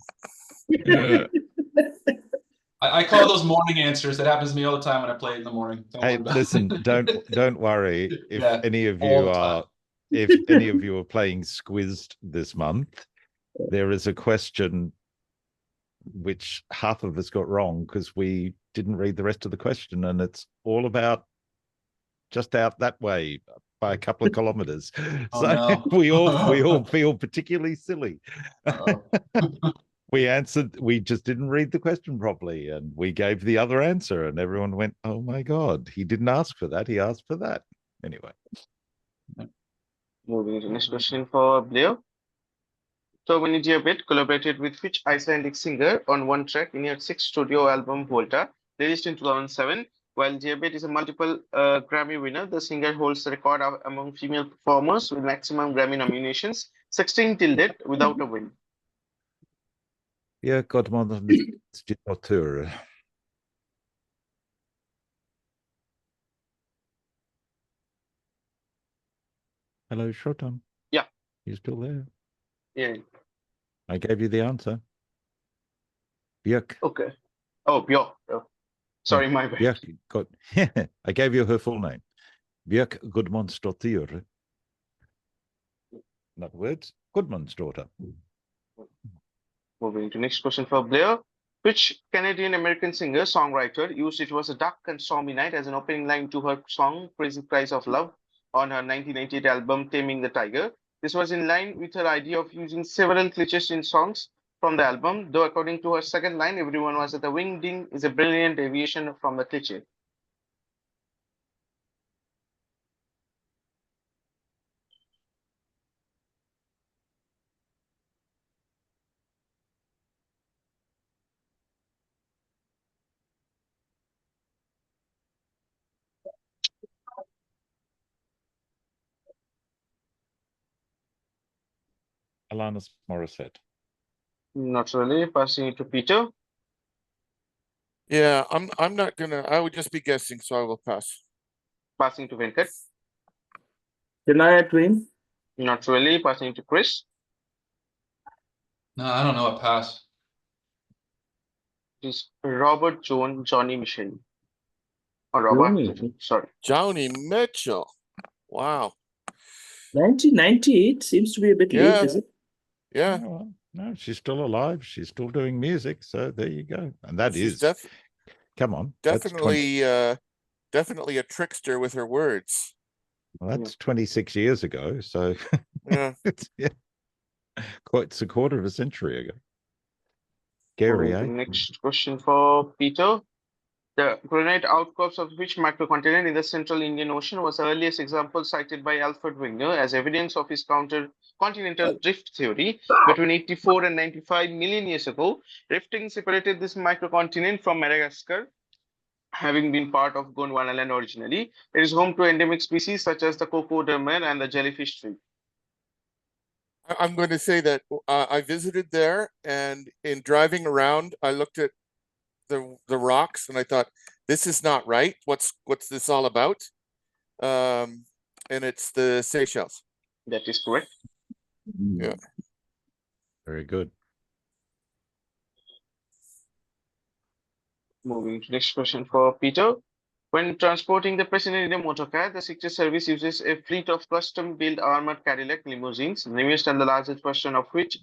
I call those morning answers. That happens to me all the time when I play it in the morning. Don't Hey, worry about listen, it. don't worry. If Yeah, any of all you the are time. if any of you are playing Squizzed this month, there is a question which half of us got wrong because we didn't read the rest of the question, and it's all about just out that way by a couple of kilometers. Oh, So no. we all feel particularly silly. Uh-oh. We just didn't read the question properly, and we gave the other answer, and everyone went, "Oh my God, he didn't ask for that, he asked for that." Anyway. Moving to next question for Blair. So when Diabet collaborated with which Icelandic singer on one track in her sixth studio album Volta, released in 2007. While Diabet is a multiple Grammy winner, the singer holds the record among female performers with maximum Grammy nominations, 16 till date, without a win. Björk GW4. Hello, Shotan. Yeah. You still there? Yeah. I gave you the answer. Björk. Okay. Oh, Björk. Oh. Sorry, my bad. Björk got. I gave you her full name. Björk Gudmundsdóttir. Not words. Gudmundsdóttir. Moving to next question for Blair. Which Canadian-American singer-songwriter used "It Was a Dark and Stormy Night" as an opening line to her song "Crazy Price of Love" on her 1998 album Taming the Tiger? This was in line with her idea of using several cliches in songs from the album, though according to her second line, everyone was at the wing ding is a brilliant deviation from the cliche. Alanis Morissette. Not really. Passing it to Peter. Yeah, I'm not gonna. I would just be guessing, so I will pass. Passing to Venkat. Shania Twain. Not really. Passing it to Chris. No, I don't know. A pass. It is Robert Johnny Mitchell. Or Robert, sorry. Joni Mitchell. Wow. 1998 seems to be a bit Yeah. late, is it? Yeah. Oh, well, no, she's still alive. She's still doing music. So there you go. And that She's is. Come on. definitely definitely a trickster with her words. That's 26 years ago. So Yeah. it's quite a quarter of a century ago. Gary, eh? Next question for Peter. The granite outcrops of which microcontinent in the central Indian Ocean was the earliest example cited by Alfred Wegener as evidence of his continental drift theory? Between 84 and 95 million years ago, rifting separated this microcontinent from Madagascar, having been part of Gondwanaland originally. It is home to endemic species such as the cocodermer and the jellyfish tree. I'm going to say that I visited there, and in driving around, I looked at the rocks, and I thought, this is not right. What's this all about? And it's the Seychelles. That is correct. Yeah. Very good. Moving to next question for Peter. When transporting the president in a motorcar, the Secret Service uses a fleet of custom-built armored Cadillac limousines, newest and the largest version of which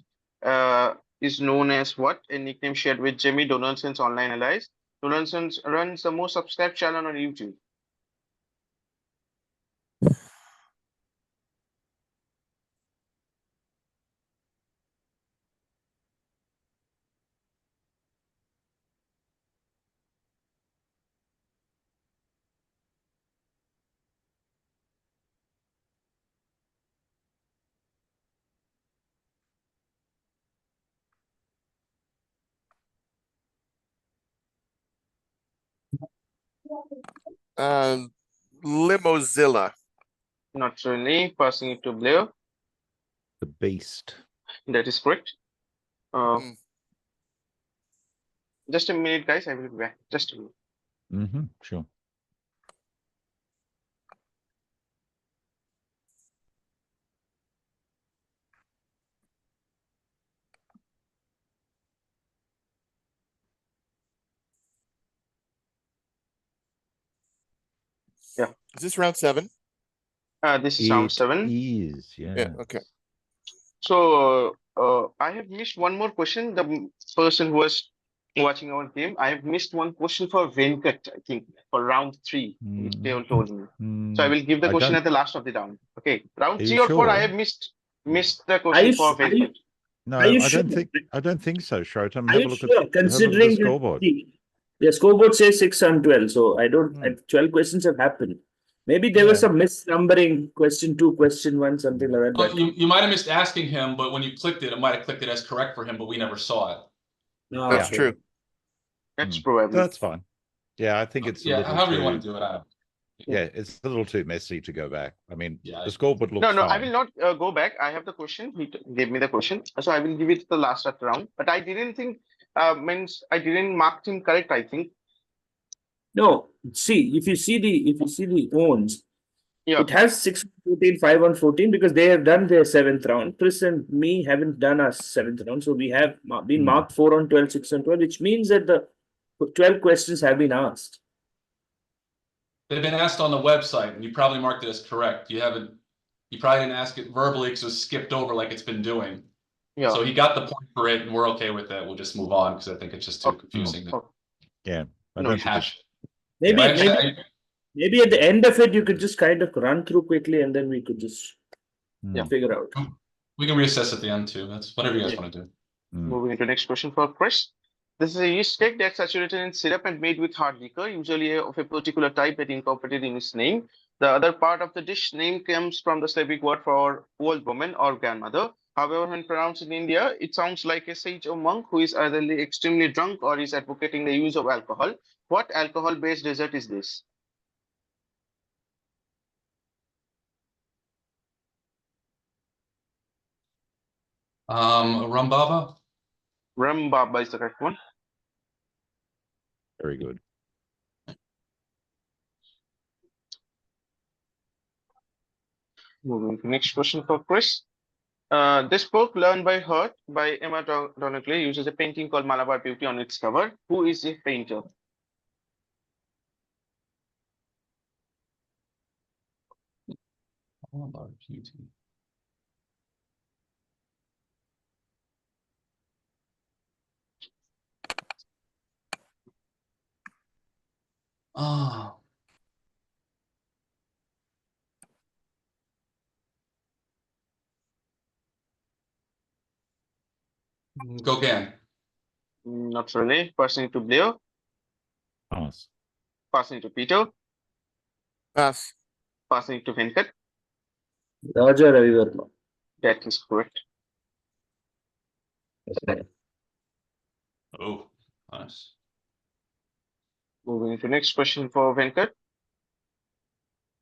is known as what? A nickname shared with Jamie Donaldson's online allies. Donaldson runs the most subscribed channel on YouTube. Limozilla. Not really. Passing it to Blair. The Beast. That is correct. Just a minute, guys. I will be back. Just a minute. Sure. Yeah. Is this round 7? This is round 7. Is, yeah. Yeah. Okay. So I have missed one more question. The person who was watching our game, I have missed one question for Venkat, I think, for round 3. They all told me. So I will give the question at the last of the round. Okay, round 3 or 4, I have missed the question for Venkat. No, I don't think so, Shrotam. Are you sure? Considering the scoreboard. The scoreboard says 6 and 12, so I don't. 12 questions have happened. Maybe there was Yeah. some misnumbering, question 2, question 1, something like that. Well, But you might have missed asking him, but when you clicked it, it might have clicked it as correct for him, but we never saw it. no, That's okay. true. That's Mm. probably. That's fine. Yeah, I think it's a Yeah, little however too, you want to do it. yeah, it's a little too messy to go back. I mean, Yeah, the scoreboard looks No, no, I fine. will not go back. I have the question. He gave me the question, so I will give it the last round. But I didn't think means I didn't mark him correct. I think. No, see, if you see the owns, Yeah. it has 6 on 14, 5 on 14 because they have done their 7th round. Chris and me haven't done our 7th round, so we have been Hmm. marked 4 on 12, 6 on 12, which means that the 12 questions have been asked. They've been asked on the website, and you probably marked it as correct. You probably didn't ask it verbally because it was skipped over like it's been doing. Yeah. So he got the point for it, and we're okay with that. We'll just move on because I think it's just too Okay. confusing. Oh, Yeah. I No, don't think it's, Hash. Maybe, But maybe at the end of it, you could just kind of run through quickly and then we could just Hmm. figure out. we can reassess at the end too. That's whatever you guys Yeah. want to do. Hmm. moving to next question for Chris. This is a yeast cake that's saturated in syrup and made with hard liquor, usually of a particular type that incorporated in its name. The other part of the dish name comes from the Slavic word for old woman or grandmother. However, when pronounced in India, it sounds like a sage or monk who is either extremely drunk or is advocating the use of alcohol. What alcohol-based dessert is this? Rum Baba? Rum baba is the correct one. Very good. Moving to next question for Chris. This book, Learn by Heart by Emma Donnelly, uses a painting called Malabar Beauty on its cover. Who is the painter? Malabar Beauty. Oh. Go again. Not really. Passing it to Blair. Pass. Passing it to Peter. Pass. Passing it to Venkat. Raja Ravi Verma. That is correct. Oh, nice. Moving to next question for Venkat.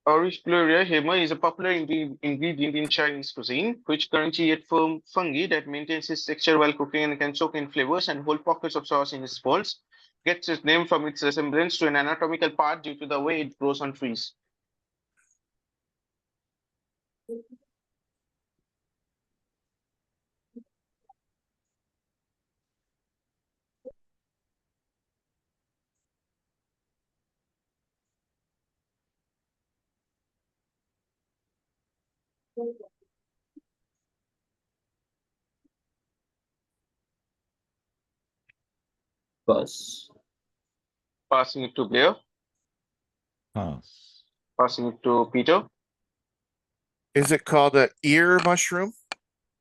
Auricularia hammer is a popular ingredient in Chinese cuisine, which currently eat firm fungi that maintains its texture while cooking and can soak in flavors and hold pockets of sauce in its balls. Gets its name from its resemblance to an anatomical part due to the way it grows on trees. Pass. Passing it to Blair. Pass. Passing it to Peter. Is it called a ear mushroom?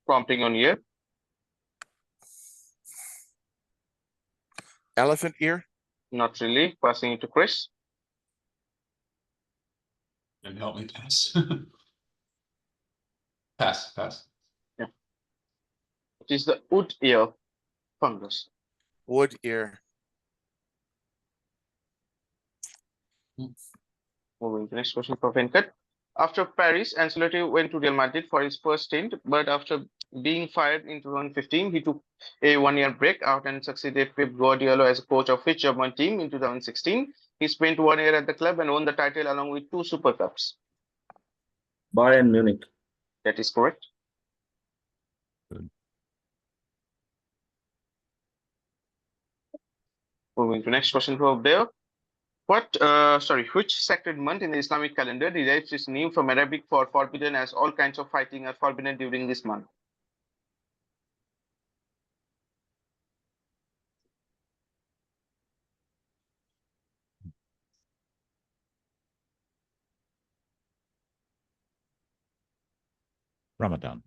Prompting on ear. Elephant ear? Not really. Passing it to Chris. Can you help me pass? Pass. Yeah. It is the wood ear fungus. Wood ear. Moving to next question for Venkat. After Paris, Ancelotti went to Real Madrid for his first stint, but after being fired in 2015, he took a one-year break out and succeeded Pep Guardiola as a coach of his German team in 2016. He spent 1 year at the club and won the title along with 2 Super Cups. Bayern Munich. That is correct. Good. Moving to next question for Blair. Which sacred month in the Islamic calendar derives its name from Arabic for forbidden, as all kinds of fighting are forbidden during this month? Ramadan.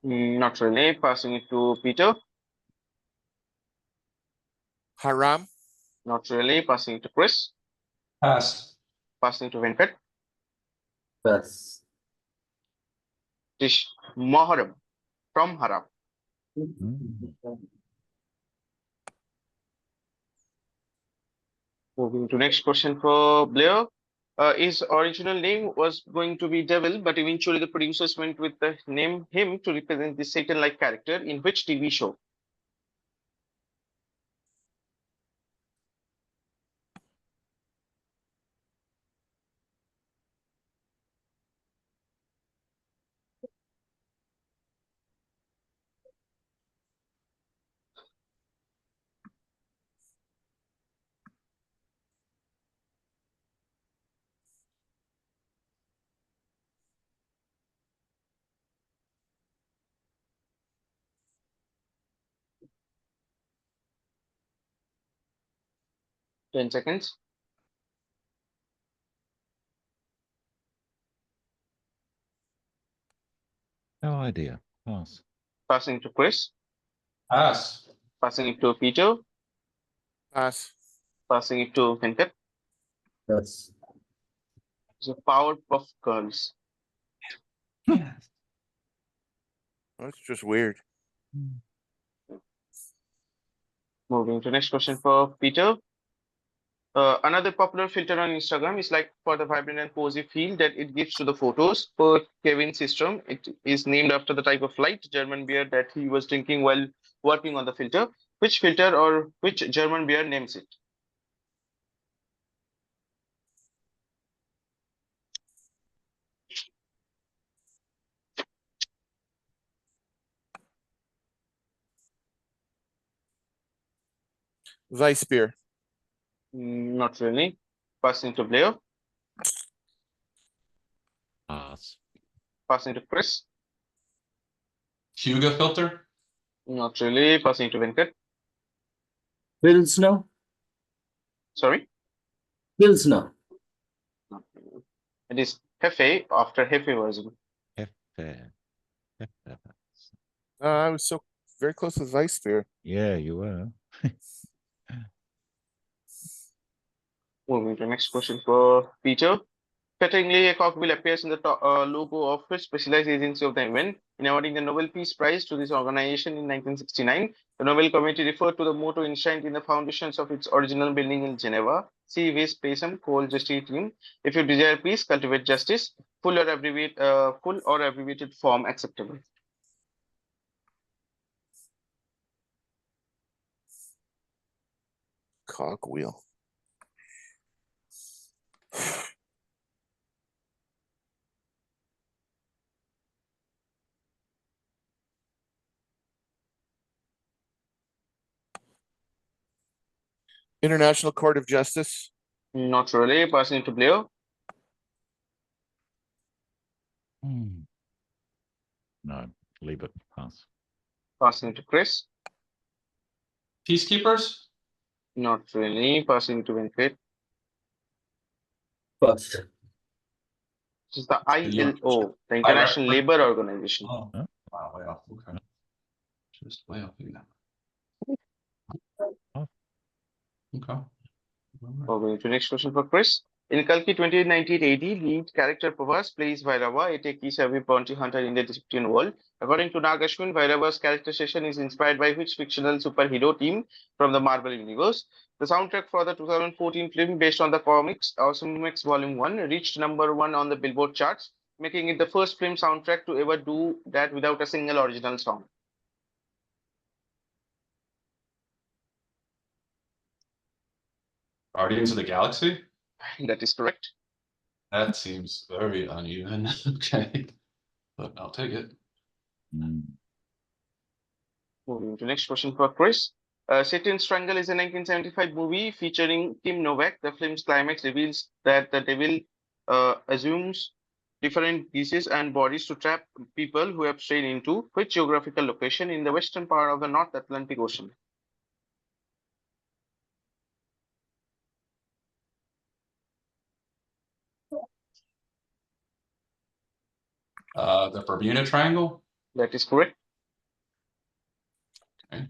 Not really. Passing it to Peter. Haram? Not really. Passing it to Chris. Pass. Passing it to Venkat. Pass. It is Muharram from Haram. Moving to next question for Blair. His original name was going to be Devil, but eventually the producers went with the name him to represent the Satan-like character in which TV show? Ten seconds. No idea. Pass. Passing to Chris. Pass. Passing it to Peter. Pass. Passing it to Venkat. Pass. So Powerpuff Girls. That's just weird. Moving to next question for Peter. Another popular filter on Instagram is like for the vibrant and cozy feel that it gives to the photos. Per Kevin's system, it is named after the type of light German beer that he was drinking while working on the filter. Which filter or which German beer names it? Vice beer. Not really. Passing to Blair. Pass. Passing to Chris. Hugo filter. Not really. Passing to Venkat. Pilsner. Sorry. Pilsner. It is Hefe after Hefe version. Fair. I was so very close with Vice beer. Yeah, you were. Moving to next question for Peter. Fittingly, a cockbill appears in the logo of its specialized agency of the event. In awarding the Nobel Peace Prize to this organization in 1969, the Nobel Committee referred to the motto enshrined in the foundations of its original building in Geneva: "Si vis pacem, quo justitium." If you desire peace, cultivate justice. Full or abbreviated form acceptable. Cogwheel. International Court of Justice. Not really. Passing it to Blair. No, leave it. Pass. Passing it to Chris. Peacekeepers. Not really. Passing it to Venkat. Pass. This is the UN. ILO, the International Labour Organization. Oh, Huh? wow, way off. Okay. Just way off again. Oh. Okay. Moving to next question for Chris. In Kalki 2019 AD, lead character Pravas plays Vairava, a techie-savvy bounty hunter in the dystopian world. According to Nagashwin, Vairava's characterization is inspired by which fictional superhero team from the Marvel Universe? The soundtrack for the 2014 film based on the comics, Awesome X Volume 1, reached #1 on the Billboard charts, making it the first film soundtrack to ever do that without a single original song. Guardians of the Galaxy. That is correct. That seems very uneven. Okay, but I'll take it. Moving to next question for Chris. Satan's Strangle is a 1975 movie featuring Kim Novak. The film's climax reveals that the devil assumes different pieces and bodies to trap people who have strayed into which geographical location in the western part of the North Atlantic Ocean? The Bermuda Triangle. That is correct. Okay.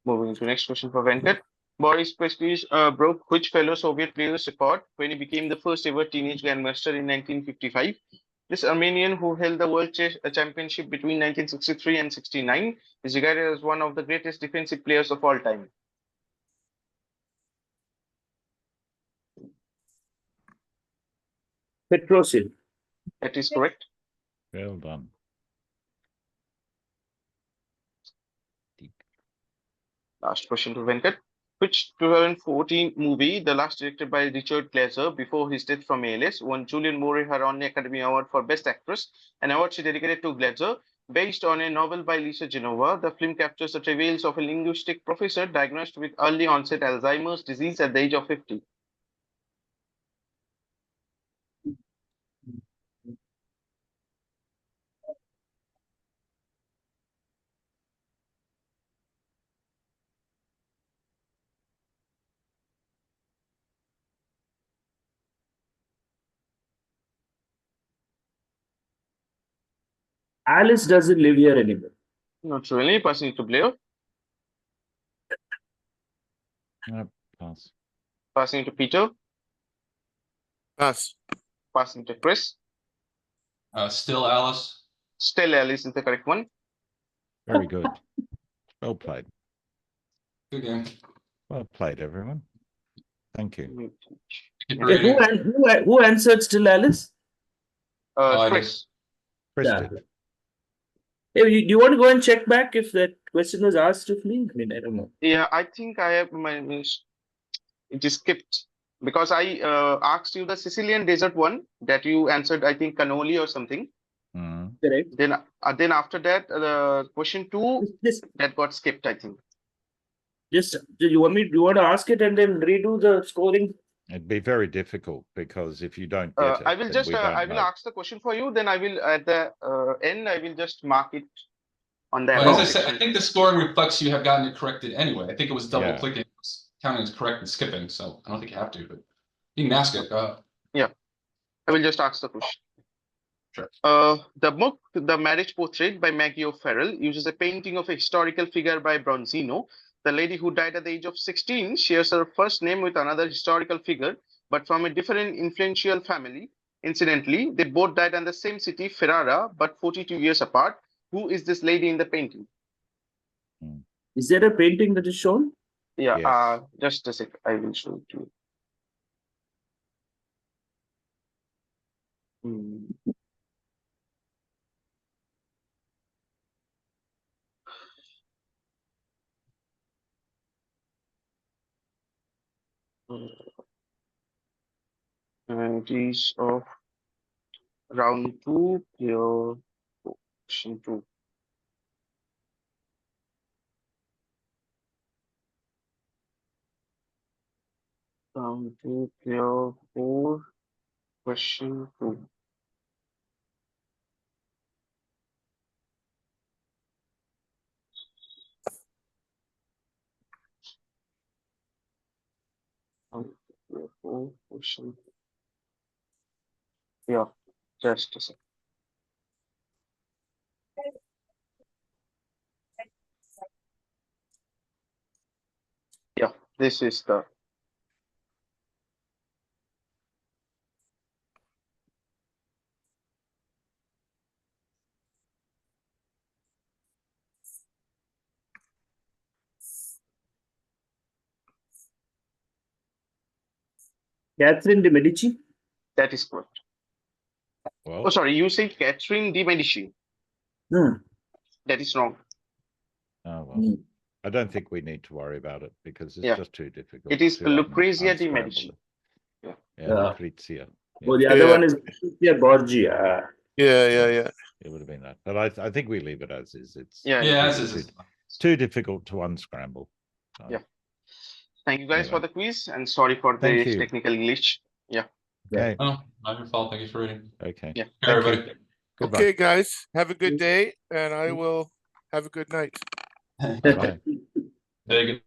Moving to next question for Venkat. Boris Prestige broke which fellow Soviet player's record when he became the first ever teenage grandmaster in 1955? This Armenian, who held the World Chess Championship between 1963 and 69, is regarded as one of the greatest defensive players of all time. Petrosil. That is correct. Well done. Last question to Venkat. Which 2014 movie, the last directed by Richard Glazer before his death from ALS, won Julianne Moore her only Academy Award for Best Actress, an award she dedicated to Glazer. Based on a novel by Lisa Genova, the film captures the travails of a linguistic professor diagnosed with early onset Alzheimer's disease at the age of 50. Alice doesn't live here anymore. Not really. Passing it to Blair. Pass. Passing it to Peter. Pass. Passing to Chris. Still Alice. Still Alice is the correct one. Very good. Well played. Good game. Well played, everyone. Thank you. Good Okay, rating. who answered still Alice? I Chris. Chris Yeah. did. Hey, you want to go and check back if that question was asked of me? I mean, I don't know. Yeah, I think I have it is skipped because I asked you the Sicilian desert one that you answered, I think cannoli or something. Mm. Correct. Then after that, question 2 Just, that got skipped, I think. you want to ask it and then redo the scoring? It'd be very difficult because if you don't get it, I will then just we don't I will know. ask the question for you. Then I will at the end I will just mark it on the Well, as I answer said, I section. think the scoring reflects you have gotten it corrected anyway. I think it was double Yeah. clicking, counting as correct and skipping. So I don't think you have to, but you can ask it. I will just ask the question. Sure. The book, The Marriage Portrait by Maggie O'Farrell, uses a painting of a historical figure by Bronzino. The lady who died at the age of 16 shares her first name with another historical figure, but from a different influential family. Incidentally, they both died in the same city, Ferrara, but 42 years apart. Who is this lady in the painting? Is there a painting that is shown? Yeah, Yes. just a sec. I will show it to you. It is of round 2, pure question 2. Round 2, pure 4, question 2. Question. Yeah, just a sec. Yeah, this is the. Catherine de Medici? That is correct. Well, Oh, sorry, you say Catherine de Medici. Hmm. That is wrong. oh, well. I don't think we need to worry about it because it's Yeah. just too difficult. It is to Lucrezia de unscramble Medici. it. Yeah. Yeah, Lucrezia. Oh, the Yeah. other one is Borgia. Yeah. It would have been that. But I think we leave it as is. It's Yeah. Yeah, it's this is. too difficult to unscramble. So, Yeah. Thank you guys Anyway. for the quiz and sorry for Thank the you. technical glitch. Okay. Oh, not your fault. Thank you for reading. Okay. Yeah. Care, Thank you. everybody. Goodbye. Okay, guys, have a good day, and I will have a good night. Bye-bye. Very good.